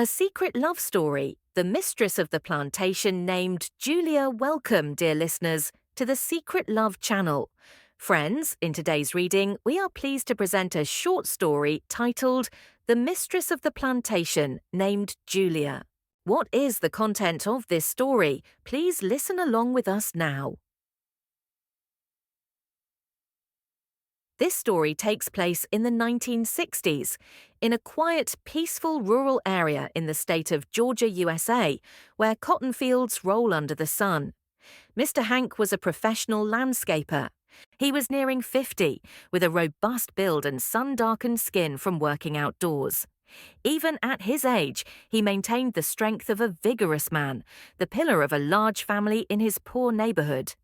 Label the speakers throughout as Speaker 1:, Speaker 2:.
Speaker 1: A secret love story, the mistress of the plantation named Julia. Welcome, dear listeners, to the Secret Love channel. Friends, in today's reading, we are pleased to present a short story titled The Mistress of the Plantation named Julia. What is the content of this story? Please listen along with us now. This story takes place in the 1960s, in a quiet, peaceful rural area in the state of Georgia, USA, where cotton fields roll under the sun. Mr. Hank was a professional landscaper. He was nearing 50, with a robust build and sun-darkened skin from working outdoors. Even at his age, he maintained the strength of a vigorous man, the pillar of a large family in his poor neighborhood.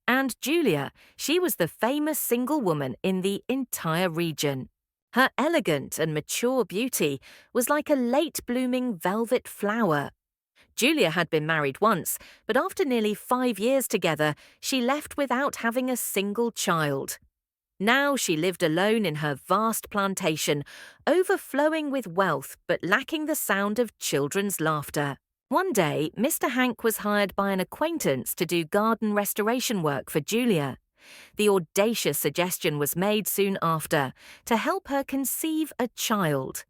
Speaker 1: And Julia, she was the famous single woman in the entire region. Her elegant and mature beauty was like a late-blooming velvet flower. Julia had been married once, but after nearly 5 years together, she left without having a single child. Now she lived alone in her vast plantation, overflowing with wealth but lacking the sound of children's laughter. One day, Mr. Hank was hired by an acquaintance to do garden restoration work for Julia. The audacious suggestion was made soon after, to help her conceive a child.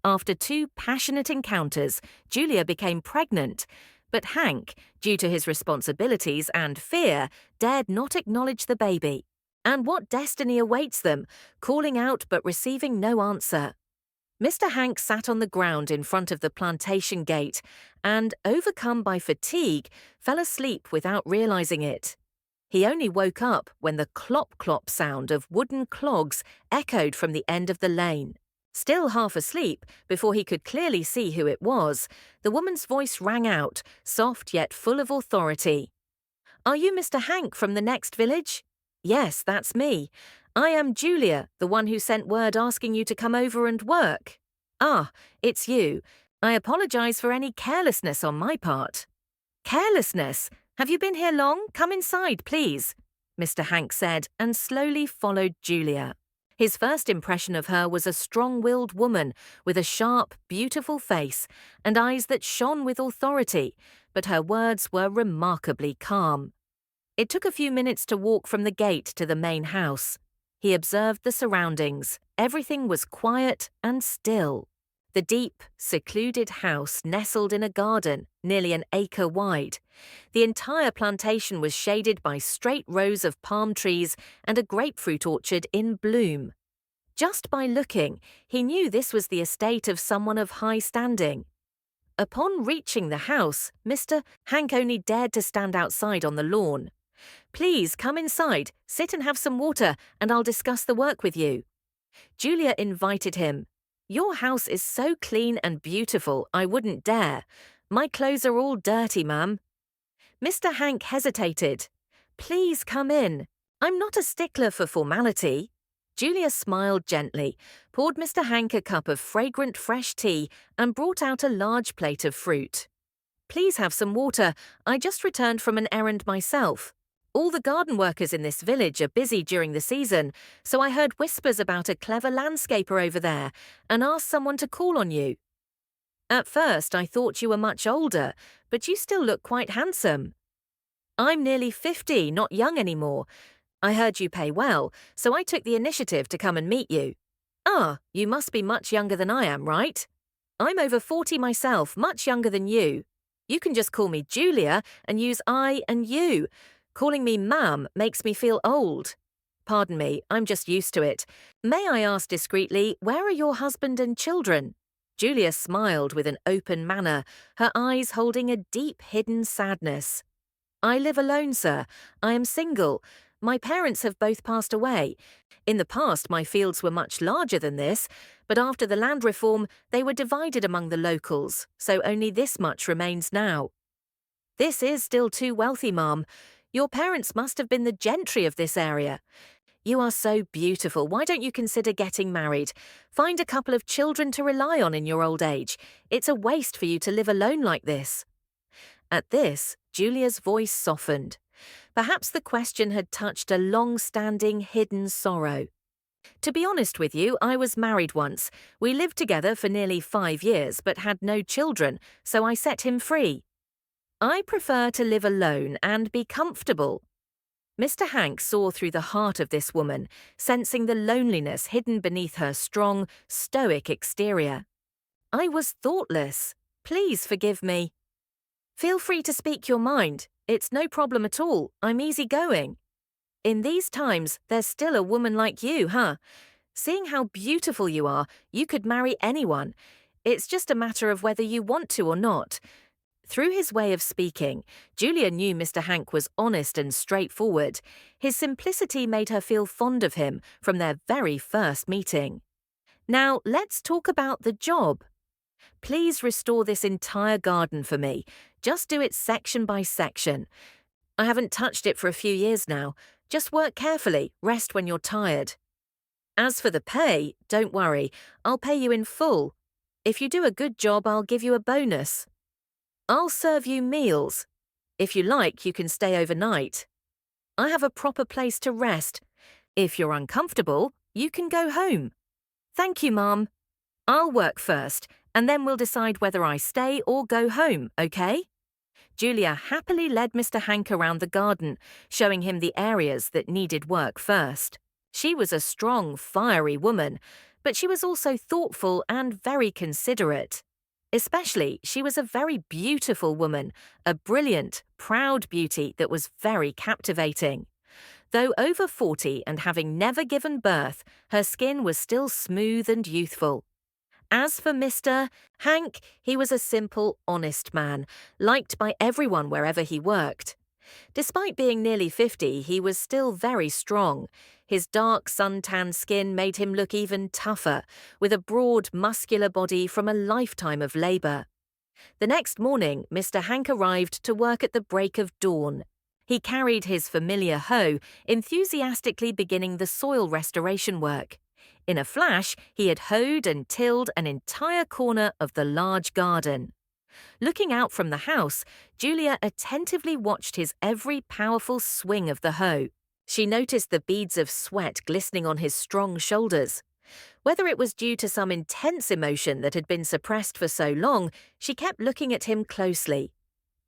Speaker 1: After 2 passionate encounters, Julia became pregnant, but Hank, due to his responsibilities and fear, dared not acknowledge the baby. And what destiny awaits them, calling out but receiving no answer? Mr. Hank sat on the ground in front of the plantation gate and, overcome by fatigue, fell asleep without realizing it. He only woke up when the clop-clop sound of wooden clogs echoed from the end of the lane. Still half asleep, before he could clearly see who it was, the woman's voice rang out, soft yet full of authority. "Are you Mr. Hank from the next village?" "Yes, that's me. I am Julia, the one who sent word asking you to come over and work." "Ah, it's you. I apologize for any carelessness on my part." "Carelessness? Have you been here long? Come inside, please," Mr. Hank said, and slowly followed Julia. His first impression of her was a strong-willed woman with a sharp, beautiful face and eyes that shone with authority, but her words were remarkably calm. It took a few minutes to walk from the gate to the main house. He observed the surroundings. Everything was quiet and still. The deep, secluded house nestled in a garden, nearly an acre wide. The entire plantation was shaded by straight rows of palm trees and a grapefruit orchard in bloom. Just by looking, he knew this was the estate of someone of high standing. Upon reaching the house, Mr. Hank only dared to stand outside on the lawn. "Please come inside, sit and have some water, and I'll discuss the work with you." Julia invited him. "Your house is so clean and beautiful, I wouldn't dare. My clothes are all dirty, ma'am." Mr. Hank hesitated. "Please come in. I'm not a stickler for formality." Julia smiled gently, poured Mr. Hank a cup of fragrant fresh tea, and brought out a large plate of fruit. "Please have some water. I just returned from an errand myself. All the garden workers in this village are busy during the season, so I heard whispers about a clever landscaper over there and asked someone to call on you. At first, I thought you were much older, but you still look quite handsome." "I'm nearly 50, not young anymore. I heard you pay well, so I took the initiative to come and meet you." "Ah, you must be much younger than I am, right?" "I'm over 40 myself, much younger than you. You can just call me Julia and use I and you. Calling me ma'am makes me feel old." "Pardon me, I'm just used to it. May I ask discreetly, where are your husband and children?" Julia smiled with an open manner, her eyes holding a deep hidden sadness. "I live alone, sir. I am single. My parents have both passed away. In the past, my fields were much larger than this, but after the land reform, they were divided among the locals, so only this much remains now." "This is still too wealthy, ma'am. Your parents must have been the gentry of this area. You are so beautiful. Why don't you consider getting married? Find a couple of children to rely on in your old age. It's a waste for you to live alone like this." At this, Julia's voice softened. Perhaps the question had touched a long-standing hidden sorrow. To be honest with you, I was married once. We lived together for nearly 5 years but had no children, so I set him free. I prefer to live alone and be comfortable. Mr. Hank saw through the heart of this woman, sensing the loneliness hidden beneath her strong, stoic exterior. I was thoughtless. Please forgive me. Feel free to speak your mind. It's no problem at all. I'm easygoing. In these times, there's still a woman like you, huh? Seeing how beautiful you are, you could marry anyone. It's just a matter of whether you want to or not. Through his way of speaking, Julia knew Mr. Hank was honest and straightforward. His simplicity made her feel fond of him from their very first meeting. Now, let's talk about the job. Please restore this entire garden for me. Just do it section by section. I haven't touched it for a few years now. Just work carefully, rest when you're tired. As for the pay, don't worry, I'll pay you in full. If you do a good job, I'll give you a bonus. I'll serve you meals. If you like, you can stay overnight. I have a proper place to rest. If you're uncomfortable, you can go home. Thank you, Mum. I'll work first, and then we'll decide whether I stay or go home, okay? Julia happily led Mr. Hank around the garden, showing him the areas that needed work first. She was a strong, fiery woman, but she was also thoughtful and very considerate. Especially, she was a very beautiful woman, a brilliant, proud beauty that was very captivating. Though over 40 and having never given birth, her skin was still smooth and youthful. As for Mr. Hank, he was a simple, honest man, liked by everyone wherever he worked. Despite being nearly 50, he was still very strong. His dark, sun-tanned skin made him look even tougher, with a broad, muscular body from a lifetime of labour. The next morning, Mr. Hank arrived to work at the break of dawn. He carried his familiar hoe, enthusiastically beginning the soil restoration work. In a flash, he had hoed and tilled an entire corner of the large garden. Looking out from the house, Julia attentively watched his every powerful swing of the hoe. She noticed the beads of sweat glistening on his strong shoulders. Whether it was due to some intense emotion that had been suppressed for so long, she kept looking at him closely.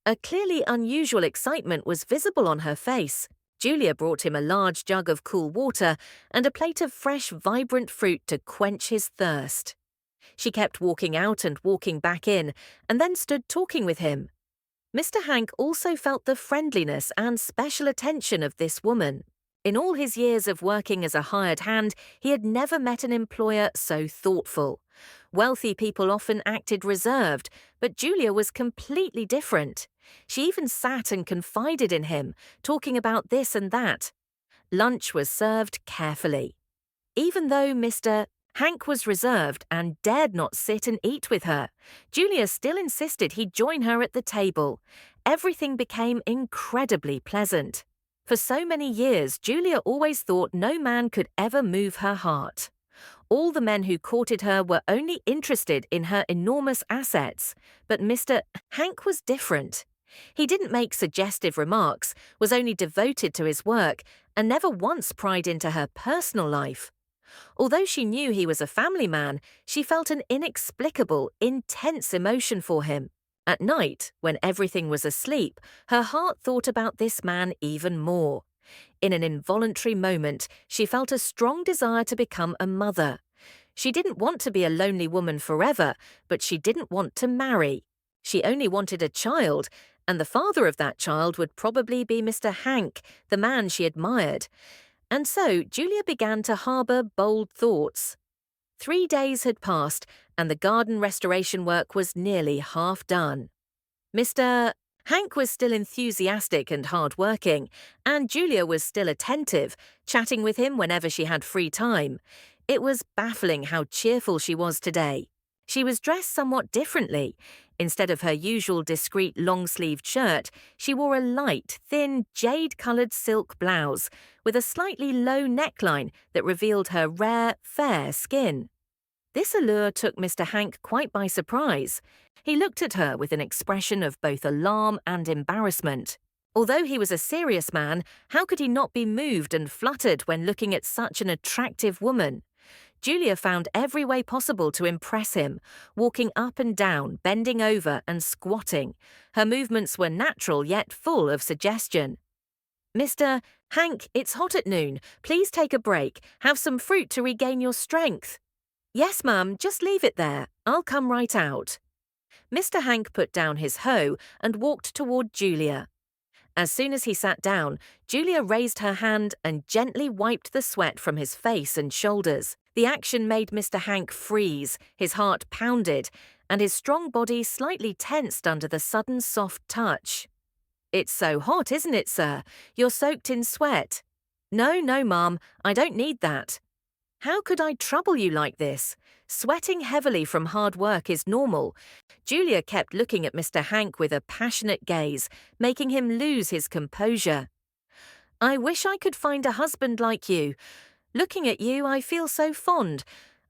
Speaker 1: A clearly unusual excitement was visible on her face. Julia brought him a large jug of cool water and a plate of fresh, vibrant fruit to quench his thirst. She kept walking out and walking back in, and then stood talking with him. Mr. Hank also felt the friendliness and special attention of this woman. In all his years of working as a hired hand, he had never met an employer so thoughtful. Wealthy people often acted reserved, but Julia was completely different. She even sat and confided in him, talking about this and that. Lunch was served carefully. Even though Mr. Hank was reserved and dared not sit and eat with her, Julia still insisted he join her at the table. Everything became incredibly pleasant. For so many years, Julia always thought no man could ever move her heart. All the men who courted her were only interested in her enormous assets, but Mr. Hank was different. He didn't make suggestive remarks, was only devoted to his work, and never once pried into her personal life. Although she knew he was a family man, she felt an inexplicable, intense emotion for him. At night, when everything was asleep, her heart thought about this man even more. In an involuntary moment, she felt a strong desire to become a mother. She didn't want to be a lonely woman forever, but she didn't want to marry. She only wanted a child, and the father of that child would probably be Mr. Hank, the man she admired. And so Julia began to harbour bold thoughts. 3 days had passed, and the garden restoration work was nearly half done. Mr. Hank was still enthusiastic and hard-working, and Julia was still attentive, chatting with him whenever she had free time. It was baffling how cheerful she was today. She was dressed somewhat differently. Instead of her usual discreet long-sleeved shirt, she wore a light, thin, jade-coloured silk blouse with a slightly low neckline that revealed her rare, fair skin. This allure took Mr. Hank quite by surprise. He looked at her with an expression of both alarm and embarrassment. Although he was a serious man, how could he not be moved and fluttered when looking at such an attractive woman? Julia found every way possible to impress him, walking up and down, bending over and squatting. Her movements were natural yet full of suggestion. "Mr. Hank, it's hot at noon. Please take a break. Have some fruit to regain your strength." "Yes, ma'am, just leave it there. I'll come right out." Mr. Hank put down his hoe and walked toward Julia. As soon as he sat down, Julia raised her hand and gently wiped the sweat from his face and shoulders. The action made Mr. Hank freeze, his heart pounded, and his strong body slightly tensed under the sudden soft touch. "It's so hot, isn't it, sir? You're soaked in sweat." "No, no, ma'am, I don't need that." "How could I trouble you like this? Sweating heavily from hard work is normal." Julia kept looking at Mr. Hank with a passionate gaze, making him lose his composure. "I wish I could find a husband like you. Looking at you, I feel so fond.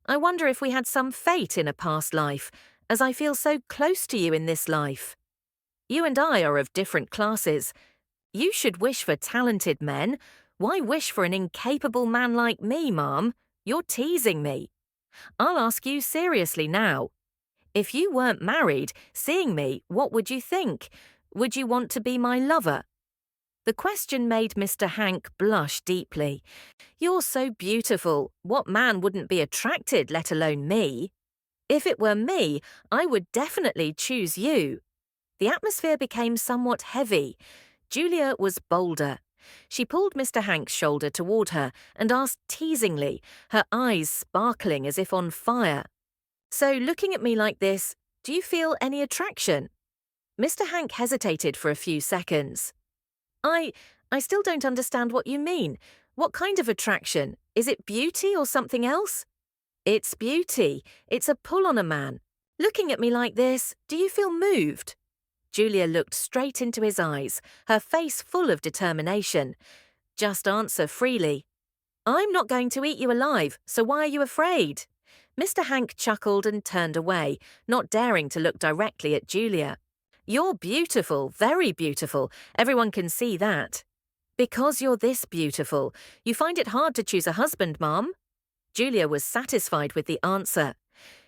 Speaker 1: I wonder if we had some fate in a past life, as I feel so close to you in this life. You and I are of different classes. You should wish for talented men. Why wish for an incapable man like me, ma'am? You're teasing me. I'll ask you seriously now. If you weren't married, seeing me, what would you think? Would you want to be my lover?" The question made Mr. Hank blush deeply. "You're so beautiful. What man wouldn't be attracted, let alone me? If it were me, I would definitely choose you." The atmosphere became somewhat heavy. Julia was bolder. She pulled Mr. Hank's shoulder toward her and asked teasingly, her eyes sparkling as if on fire, "So looking at me like this, do you feel any attraction?" Mr. Hank hesitated for a few seconds. I still don't understand what you mean. What kind of attraction? Is it beauty or something else?" "It's beauty. It's a pull on a man. Looking at me like this, do you feel moved?" Julia looked straight into his eyes, her face full of determination. "Just answer freely." "I'm not going to eat you alive, so why are you afraid?" Mr. Hank chuckled and turned away, not daring to look directly at Julia. "You're beautiful, very beautiful. Everyone can see that." "Because you're this beautiful, you find it hard to choose a husband, ma'am?" Julia was satisfied with the answer.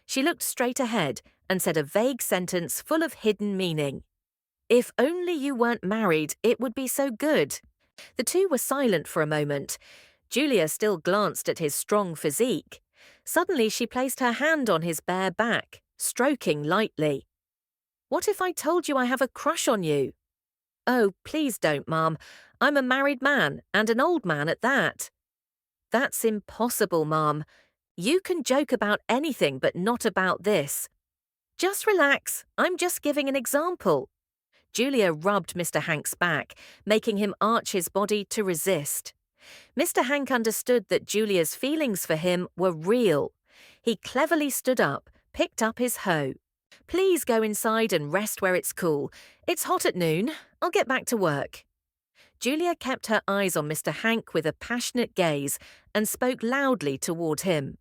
Speaker 1: She looked straight ahead and said a vague sentence full of hidden meaning. "If only you weren't married, it would be so good." The two were silent for a moment. Julia still glanced at his strong physique. Suddenly she placed her hand on his bare back, stroking lightly. "What if I told you I have a crush on you?" "Oh, please don't, ma'am. I'm a married man, and an old man at that." "That's impossible, ma'am. You can joke about anything, but not about this." "Just relax. I'm just giving an example." Julia rubbed Mr. Hank's back, making him arch his body to resist. Mr. Hank understood that Julia's feelings for him were real. He cleverly stood up, picked up his hoe. "Please go inside and rest where it's cool. It's hot at noon. I'll get back to work." Julia kept her eyes on Mr. Hank with a passionate gaze and spoke loudly toward him.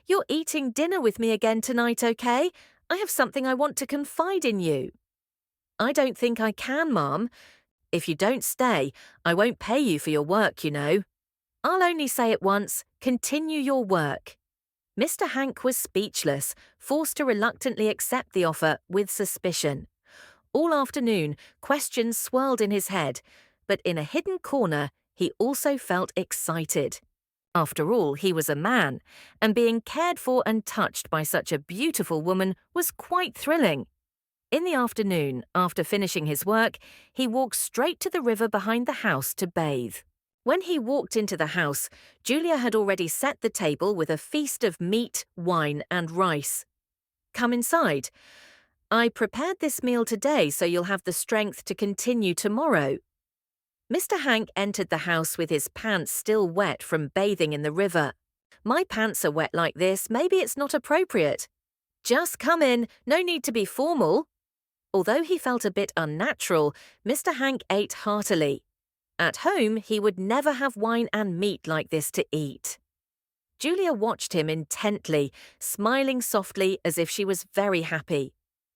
Speaker 1: "You're eating dinner with me again tonight, okay? I have something I want to confide in you." "I don't think I can, ma'am. If you don't stay, I won't pay you for your work, you know." "I'll only say it once. Continue your work." Mr. Hank was speechless, forced to reluctantly accept the offer with suspicion. All afternoon, questions swirled in his head, but in a hidden corner, he also felt excited. After all, he was a man, and being cared for and touched by such a beautiful woman was quite thrilling. In the afternoon, after finishing his work, he walked straight to the river behind the house to bathe. When he walked into the house, Julia had already set the table with a feast of meat, wine, and rice. "Come inside. I prepared this meal today so you'll have the strength to continue tomorrow." Mr. Hank entered the house with his pants still wet from bathing in the river. "My pants are wet like this, maybe it's not appropriate." "Just come in, no need to be formal." Although he felt a bit unnatural, Mr. Hank ate heartily. At home, he would never have wine and meat like this to eat. Julia watched him intently, smiling softly as if she was very happy.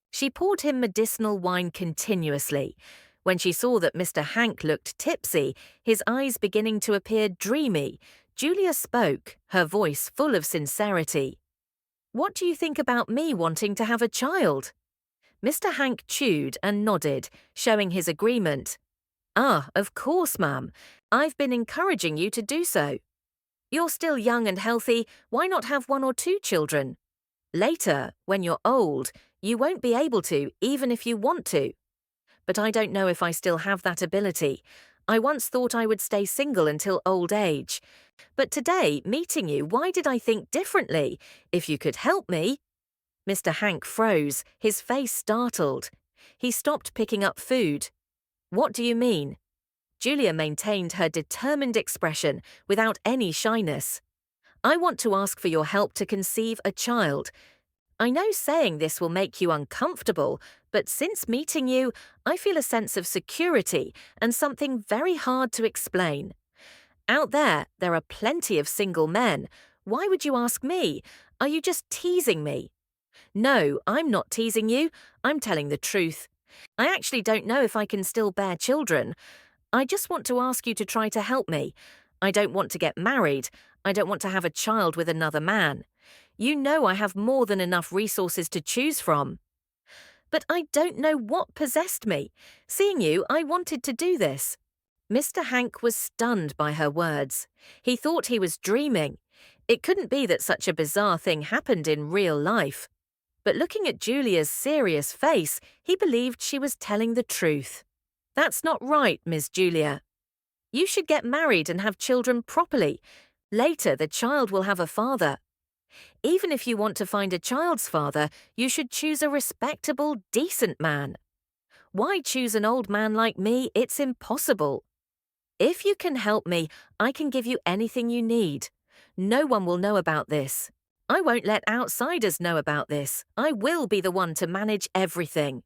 Speaker 1: She poured him medicinal wine continuously. When she saw that Mr. Hank looked tipsy, his eyes beginning to appear dreamy, Julia spoke, her voice full of sincerity. "What do you think about me wanting to have a child?" Mr. Hank chewed and nodded, showing his agreement. "Ah, of course, ma'am. I've been encouraging you to do so. You're still young and healthy, why not have 1 or 2 children? Later, when you're old, you won't be able to, even if you want to. But I don't know if I still have that ability. I once thought I would stay single until old age. But today, meeting you, why did I think differently? If you could help me." Mr. Hank froze, his face startled. He stopped picking up food. "What do you mean?" Julia maintained her determined expression without any shyness. "I want to ask for your help to conceive a child. I know saying this will make you uncomfortable, but since meeting you, I feel a sense of security and something very hard to explain. Out there are plenty of single men. Why would you ask me? Are you just teasing me?" "No, I'm not teasing you. I'm telling the truth. I actually don't know if I can still bear children. I just want to ask you to try to help me. I don't want to get married. I don't want to have a child with another man. You know I have more than enough resources to choose from. But I don't know what possessed me. Seeing you, I wanted to do this." Mr. Hank was stunned by her words. He thought he was dreaming. It couldn't be that such a bizarre thing happened in real life. But looking at Julia's serious face, he believed she was telling the truth. "That's not right, Miss Julia. You should get married and have children properly. Later, the child will have a father. Even if you want to find a child's father, you should choose a respectable, decent man. Why choose an old man like me? It's impossible. If you can help me, I can give you anything you need. No one will know about this. I won't let outsiders know about this. I will be the one to manage everything.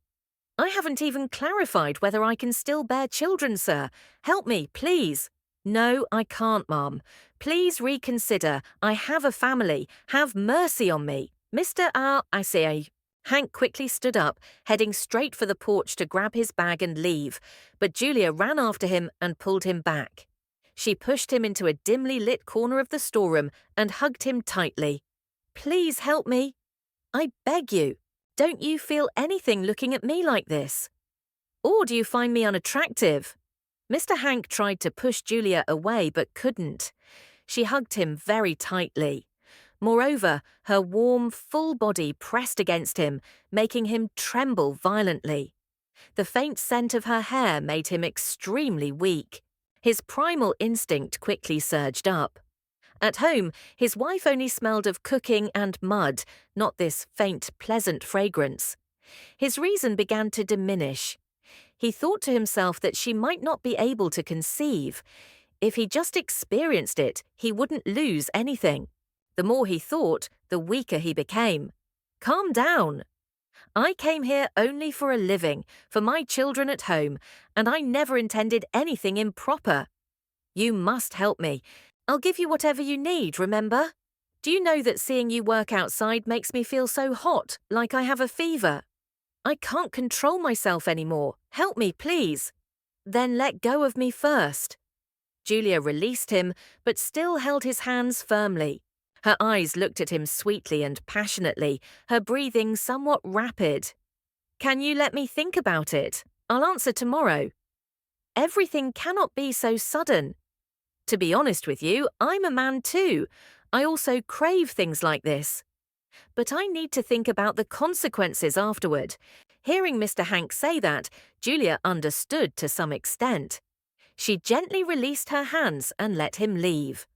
Speaker 1: I haven't even clarified whether I can still bear children, sir. Help me, please." "No, I can't, Ma'am. Please reconsider. I have a family. Have mercy on me. Mr. I say." Hank quickly stood up, heading straight for the porch to grab his bag and leave, but Julia ran after him and pulled him back. She pushed him into a dimly lit corner of the storeroom and hugged him tightly. "Please help me. I beg you. Don't you feel anything looking at me like this? Or do you find me unattractive?" Mr. Hank tried to push Julia away but couldn't. She hugged him very tightly. Moreover, her warm, full body pressed against him, making him tremble violently. The faint scent of her hair made him extremely weak. His primal instinct quickly surged up. At home, his wife only smelled of cooking and mud, not this faint, pleasant fragrance. His reason began to diminish. He thought to himself that she might not be able to conceive. If he just experienced it, he wouldn't lose anything. The more he thought, the weaker he became. "Calm down. I came here only for a living, for my children at home, and I never intended anything improper. You must help me. I'll give you whatever you need, remember? Do you know that seeing you work outside makes me feel so hot, like I have a fever? I can't control myself anymore. Help me, please." "Then let go of me first." Julia released him, but still held his hands firmly. Her eyes looked at him sweetly and passionately, her breathing somewhat rapid. "Can you let me think about it? I'll answer tomorrow." "Everything cannot be so sudden. To be honest with you, I'm a man too. I also crave things like this. But I need to think about the consequences afterward." Hearing Mr. Hank say that, Julia understood to some extent. She gently released her hands and let him leave.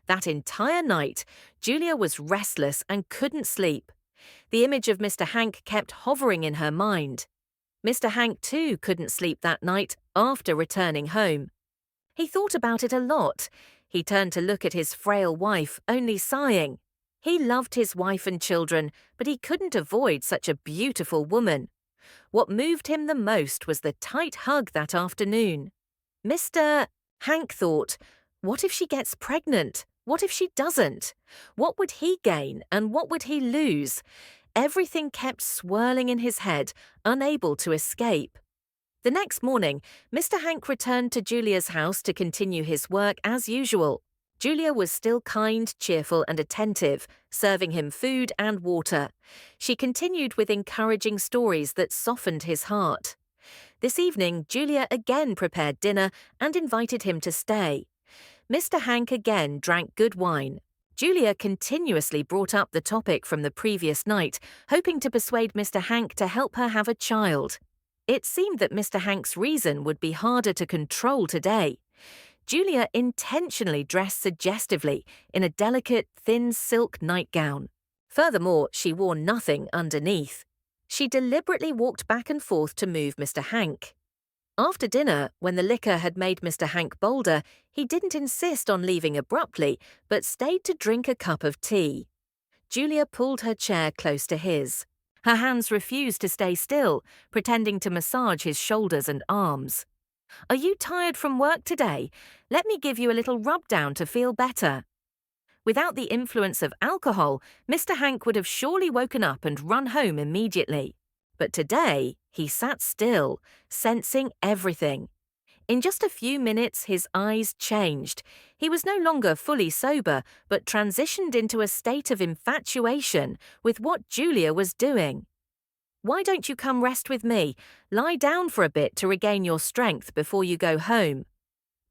Speaker 1: That entire night, Julia was restless and couldn't sleep. The image of Mr. Hank kept hovering in her mind. Mr. Hank, too, couldn't sleep that night after returning home. He thought about it a lot. He turned to look at his frail wife, only sighing. He loved his wife and children, but he couldn't avoid such a beautiful woman. What moved him the most was the tight hug that afternoon. Mr. Hank thought, what if she gets pregnant? What if she doesn't? What would he gain and what would he lose? Everything kept swirling in his head, unable to escape. The next morning, Mr. Hank returned to Julia's house to continue his work as usual. Julia was still kind, cheerful, and attentive, serving him food and water. She continued with encouraging stories that softened his heart. This evening, Julia again prepared dinner and invited him to stay. Mr. Hank again drank good wine. Julia continuously brought up the topic from the previous night, hoping to persuade Mr. Hank to help her have a child. It seemed that Mr. Hank's reason would be harder to control today. Julia intentionally dressed suggestively in a delicate, thin silk nightgown. Furthermore, she wore nothing underneath. She deliberately walked back and forth to move Mr. Hank. After dinner, when the liquor had made Mr. Hank bolder, he didn't insist on leaving abruptly, but stayed to drink a cup of tea. Julia pulled her chair close to his. Her hands refused to stay still, pretending to massage his shoulders and arms. "Are you tired from work today? Let me give you a little rub-down to feel better." Without the influence of alcohol, Mr. Hank would have surely woken up and run home immediately. But today, he sat still, sensing everything. In just a few minutes, his eyes changed. He was no longer fully sober, but transitioned into a state of infatuation with what Julia was doing. "Why don't you come rest with me? Lie down for a bit to regain your strength before you go home."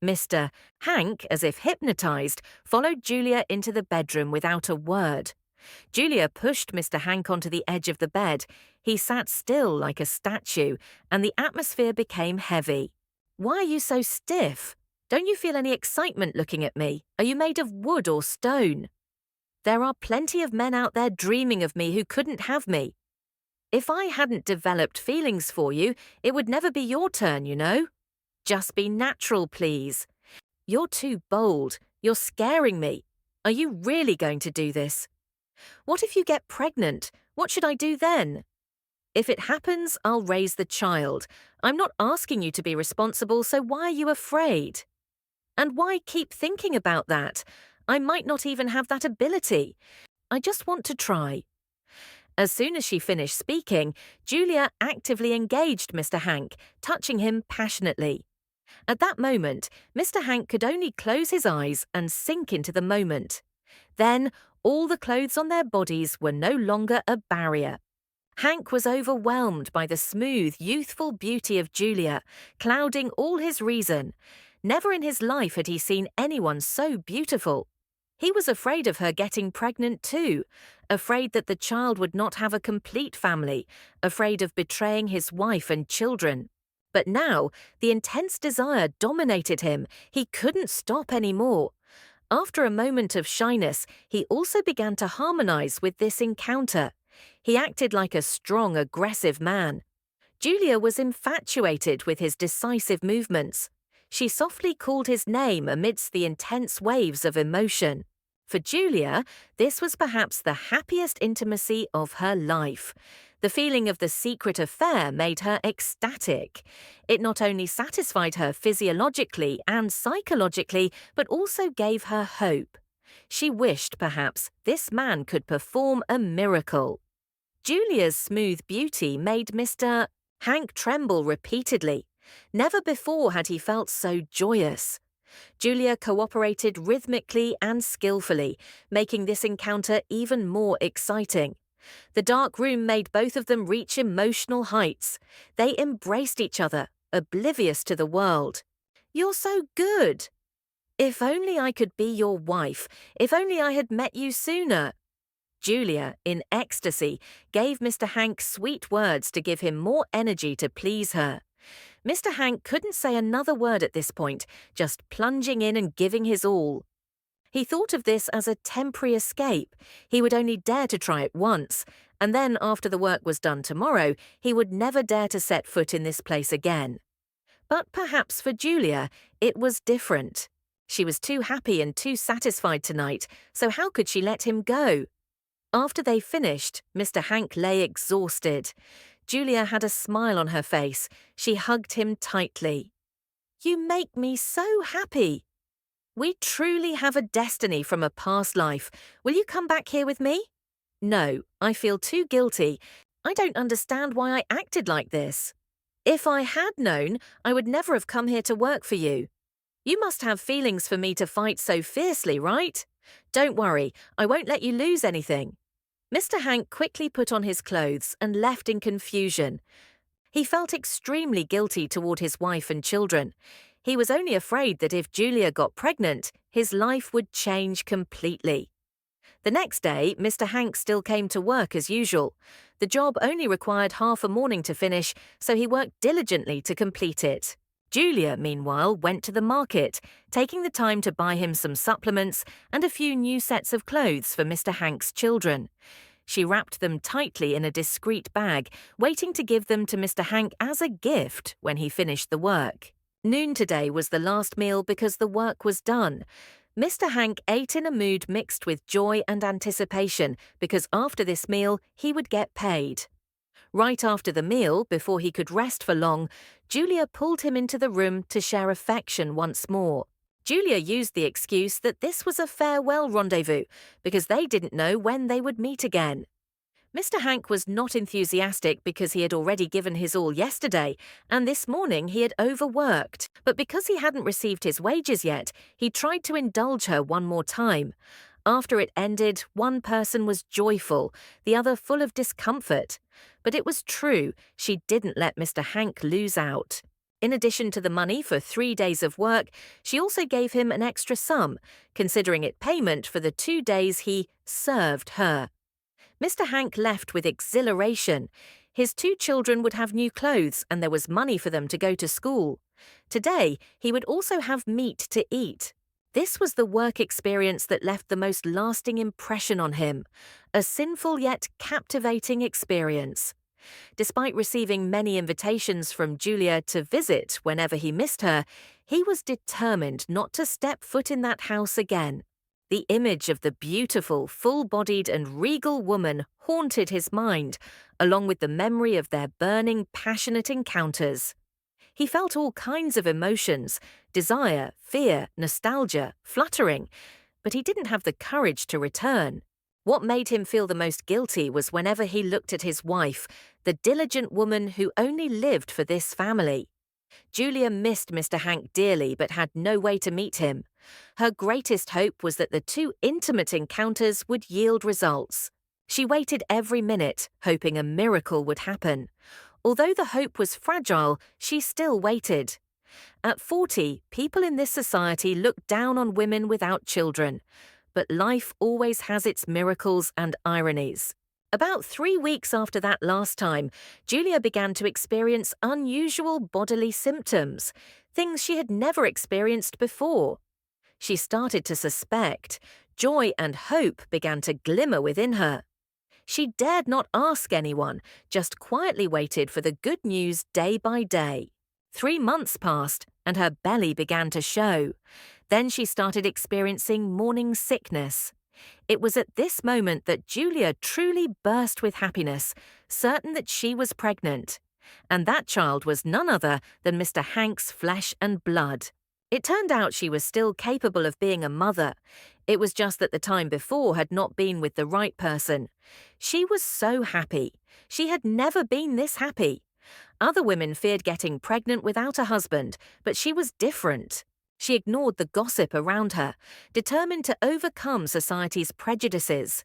Speaker 1: Mr. Hank, as if hypnotized, followed Julia into the bedroom without a word. Julia pushed Mr. Hank onto the edge of the bed. He sat still like a statue, and the atmosphere became heavy. "Why are you so stiff? Don't you feel any excitement looking at me? Are you made of wood or stone? There are plenty of men out there dreaming of me who couldn't have me. If I hadn't developed feelings for you, it would never be your turn, you know. Just be natural, please. You're too bold. You're scaring me. Are you really going to do this? What if you get pregnant? What should I do then? If it happens, I'll raise the child. I'm not asking you to be responsible, so why are you afraid? And why keep thinking about that? I might not even have that ability. I just want to try." As soon as she finished speaking, Julia actively engaged Mr. Hank, touching him passionately. At that moment, Mr. Hank could only close his eyes and sink into the moment. Then, all the clothes on their bodies were no longer a barrier. Hank was overwhelmed by the smooth, youthful beauty of Julia, clouding all his reason. Never in his life had he seen anyone so beautiful. He was afraid of her getting pregnant too, afraid that the child would not have a complete family, afraid of betraying his wife and children. But now, the intense desire dominated him. He couldn't stop anymore. After a moment of shyness, he also began to harmonize with this encounter. He acted like a strong, aggressive man. Julia was infatuated with his decisive movements. She softly called his name amidst the intense waves of emotion. For Julia, this was perhaps the happiest intimacy of her life. The feeling of the secret affair made her ecstatic. It not only satisfied her physiologically and psychologically, but also gave her hope. She wished, perhaps, this man could perform a miracle. Julia's smooth beauty made Mr. Hank tremble repeatedly. Never before had he felt so joyous. Julia cooperated rhythmically and skillfully, making this encounter even more exciting. The dark room made both of them reach emotional heights. They embraced each other, oblivious to the world. "You're so good. If only I could be your wife. If only I had met you sooner." Julia, in ecstasy, gave Mr. Hank sweet words to give him more energy to please her. Mr. Hank couldn't say another word at this point, just plunging in and giving his all. He thought of this as a temporary escape. He would only dare to try it once, and then after the work was done tomorrow, he would never dare to set foot in this place again. But perhaps for Julia, it was different. She was too happy and too satisfied tonight, so how could she let him go? After they finished, Mr. Hank lay exhausted. Julia had a smile on her face. She hugged him tightly. "You make me so happy. We truly have a destiny from a past life. Will you come back here with me?" "No, I feel too guilty. I don't understand why I acted like this." If I had known, I would never have come here to work for you. You must have feelings for me to fight so fiercely, right? Don't worry, I won't let you lose anything. Mr. Hank quickly put on his clothes and left in confusion. He felt extremely guilty toward his wife and children. He was only afraid that if Julia got pregnant, his life would change completely. The next day, Mr. Hank still came to work as usual. The job only required half a morning to finish, so he worked diligently to complete it. Julia, meanwhile, went to the market, taking the time to buy him some supplements and a few new sets of clothes for Mr. Hank's children. She wrapped them tightly in a discreet bag, waiting to give them to Mr. Hank as a gift when he finished the work. Noon today was the last meal because the work was done. Mr. Hank ate in a mood mixed with joy and anticipation because after this meal he would get paid. Right after the meal, before he could rest for long, Julia pulled him into the room to share affection once more. Julia used the excuse that this was a farewell rendezvous because they didn't know when they would meet again. Mr. Hank was not enthusiastic because he had already given his all yesterday, and this morning he had overworked. But because he hadn't received his wages yet, he tried to indulge her one more time. After it ended, one person was joyful, the other full of discomfort. But it was true, she didn't let Mr. Hank lose out. In addition to the money for 3 days of work, she also gave him an extra sum, considering it payment for the 2 days he served her. Mr. Hank left with exhilaration. His 2 children would have new clothes and there was money for them to go to school. Today, he would also have meat to eat. This was the work experience that left the most lasting impression on him, a sinful yet captivating experience. Despite receiving many invitations from Julia to visit whenever he missed her, he was determined not to step foot in that house again. The image of the beautiful, full-bodied and regal woman haunted his mind, along with the memory of their burning, passionate encounters. He felt all kinds of emotions: desire, fear, nostalgia, fluttering, but he didn't have the courage to return. What made him feel the most guilty was whenever he looked at his wife, the diligent woman who only lived for this family. Julia missed Mr. Hank dearly but had no way to meet him. Her greatest hope was that the 2 intimate encounters would yield results. She waited every minute, hoping a miracle would happen. Although the hope was fragile, she still waited. At 40, people in this society look down on women without children. But life always has its miracles and ironies. About 3 weeks after that last time, Julia began to experience unusual bodily symptoms, things she had never experienced before. She started to suspect. Joy and hope began to glimmer within her. She dared not ask anyone, just quietly waited for the good news day by day. 3 months passed, and her belly began to show. Then she started experiencing morning sickness. It was at this moment that Julia truly burst with happiness, certain that she was pregnant. And that child was none other than Mr. Hank's flesh and blood. It turned out she was still capable of being a mother. It was just that the time before had not been with the right person. She was so happy. She had never been this happy. Other women feared getting pregnant without a husband, but she was different. She ignored the gossip around her, determined to overcome society's prejudices.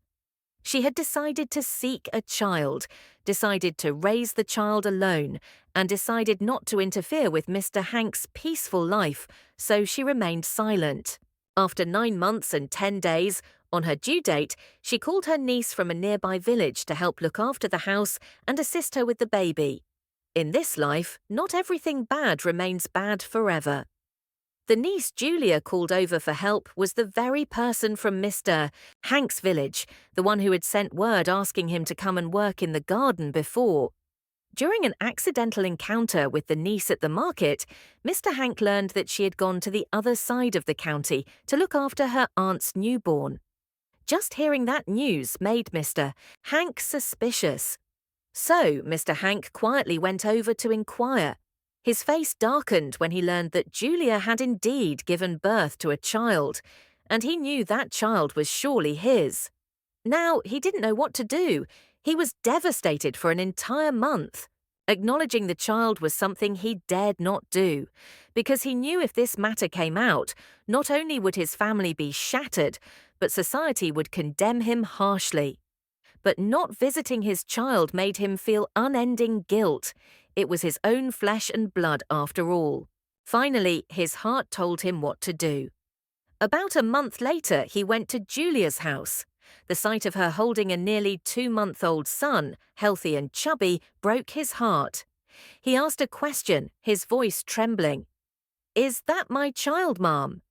Speaker 1: She had decided to seek a child, decided to raise the child alone, and decided not to interfere with Mr. Hank's peaceful life, so she remained silent. After 9 months and 10 days, on her due date, she called her niece from a nearby village to help look after the house and assist her with the baby. In this life, not everything bad remains bad forever. The niece Julia called over for help was the very person from Mr. Hank's village, the one who had sent word asking him to come and work in the garden before. During an accidental encounter with the niece at the market, Mr. Hank learned that she had gone to the other side of the county to look after her aunt's newborn. Just hearing that news made Mr. Hank suspicious. So Mr. Hank quietly went over to inquire. His face darkened when he learned that Julia had indeed given birth to a child, and he knew that child was surely his. Now he didn't know what to do. He was devastated for an entire month. Acknowledging the child was something he dared not do, because he knew if this matter came out, not only would his family be shattered, but society would condemn him harshly. But not visiting his child made him feel unending guilt. It was his own flesh and blood after all. Finally, his heart told him what to do. About a month later, he went to Julia's house. The sight of her holding a nearly 2-month-old son, healthy and chubby, broke his heart. He asked a question, his voice trembling. "Is that my child, Mom?"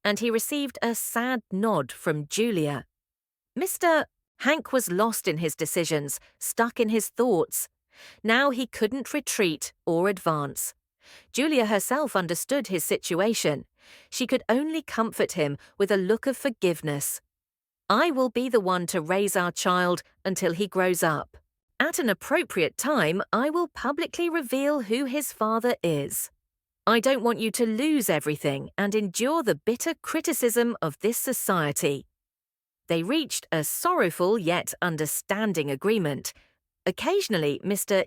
Speaker 1: And he received a sad nod from Julia. Mr. Hank was lost in his decisions, stuck in his thoughts. Now he couldn't retreat or advance. Julia herself understood his situation. She could only comfort him with a look of forgiveness. "I will be the one to raise our child until he grows up. At an appropriate time, I will publicly reveal who his father is. I don't want you to lose everything and endure the bitter criticism of this society." They reached a sorrowful yet understanding agreement. Occasionally, Mr.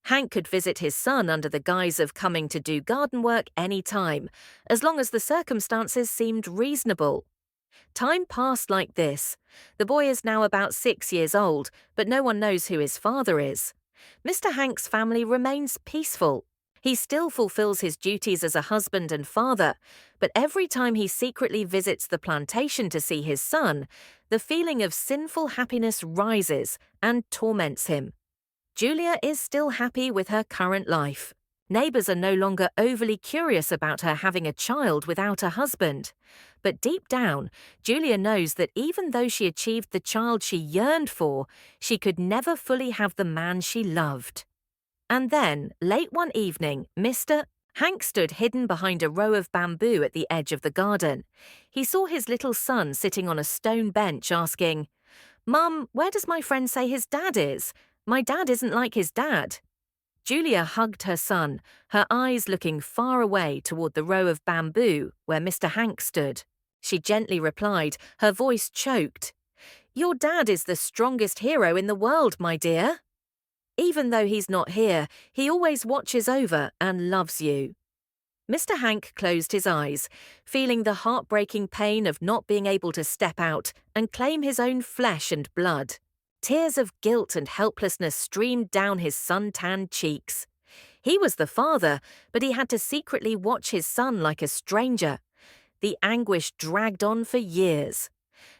Speaker 1: Hank could visit his son under the guise of coming to do garden work any time, as long as the circumstances seemed reasonable. Time passed like this. The boy is now about 6 years old, but no one knows who his father is. Mr. Hank's family remains peaceful. He still fulfills his duties as a husband and father, but every time he secretly visits the plantation to see his son, the feeling of sinful happiness rises and torments him. Julia is still happy with her current life. Neighbors are no longer overly curious about her having a child without a husband. But deep down, Julia knows that even though she achieved the child she yearned for, she could never fully have the man she loved. And then, late one evening, Mr. Hank stood hidden behind a row of bamboo at the edge of the garden. He saw his little son sitting on a stone bench asking, "Mum, where does my friend say his dad is? My dad isn't like his dad." Julia hugged her son, her eyes looking far away toward the row of bamboo where Mr. Hank stood. She gently replied, her voice choked, "Your dad is the strongest hero in the world, my dear. Even though he's not here, he always watches over and loves you." Mr. Hank closed his eyes, feeling the heartbreaking pain of not being able to step out and claim his own flesh and blood. Tears of guilt and helplessness streamed down his sun-tanned cheeks. He was the father, but he had to secretly watch his son like a stranger. The anguish dragged on for years.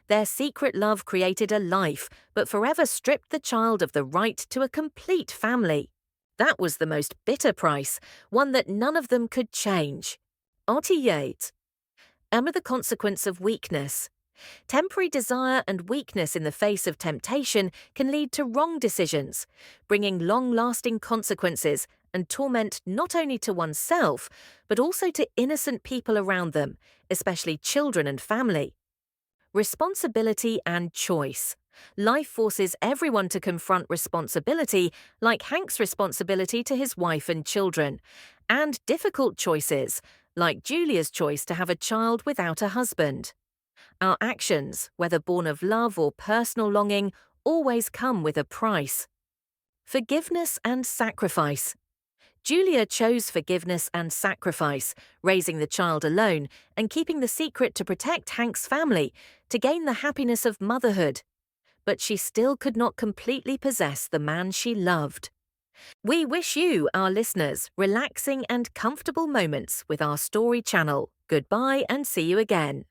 Speaker 1: Their secret love created a life, but forever stripped the child of the right to a complete family. That was the most bitter price, one that none of them could change. Yates. The consequence of weakness. Temporary desire and weakness in the face of temptation can lead to wrong decisions, bringing long-lasting consequences and torment not only to oneself, but also to innocent people around them, especially children and family. Responsibility and choice. Life forces everyone to confront responsibility, like Hank's responsibility to his wife and children, and difficult choices, like Julia's choice to have a child without a husband. Our actions, whether born of love or personal longing, always come with a price. Forgiveness and sacrifice. Julia chose forgiveness and sacrifice, raising the child alone and keeping the secret to protect Hank's family, to gain the happiness of motherhood. But she still could not completely possess the man she loved. We wish you, our listeners, relaxing and comfortable moments with our story channel. Goodbye and see you again.